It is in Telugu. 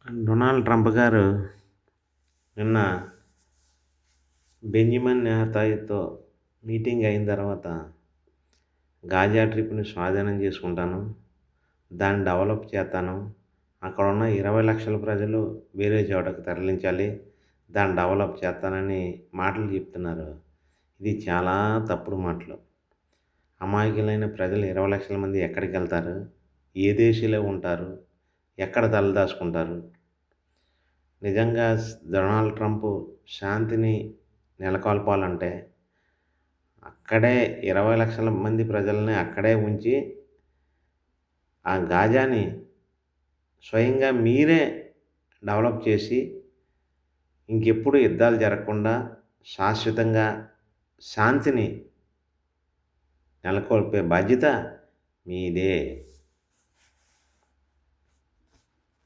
డొనాల్డ్ ట్రంప్ గారు నిన్న బెంజమిన్ నెతన్యాహుతో మీటింగ్ అయిన తర్వాత గాజా ట్రిప్‌ని స్వాధీనం చేసుకుంటాను. దాన్ని డెవలప్ చేస్తాను. అక్కడున్న 20,00,000 ప్రజలు వేరే చోటకి తరలించాలి. దాన్ని డెవలప్ చేస్తానని మాటలు చెప్తున్నారు. ఇది చాలా తప్పుడు మాటలు. అమాయకులైన ప్రజలు 20,00,000 మంది ఎక్కడికెళ్తారు? ఏ దేశంలో ఉంటారు? ఎక్కడ తలదాచుకుంటారు? నిజంగా డొనాల్డ్ ట్రంప్ శాంతిని నెలకొల్పాలంటే అక్కడే 20,00,000 మంది ప్రజల్ని అక్కడే ఉంచి, ఆ గాజాని స్వయంగా మీరే డెవలప్ చేసి, ఇంకెప్పుడు యుద్ధాలు జరగకుండా శాశ్వతంగా శాంతిని నెలకొల్పే బాధ్యత మీదే.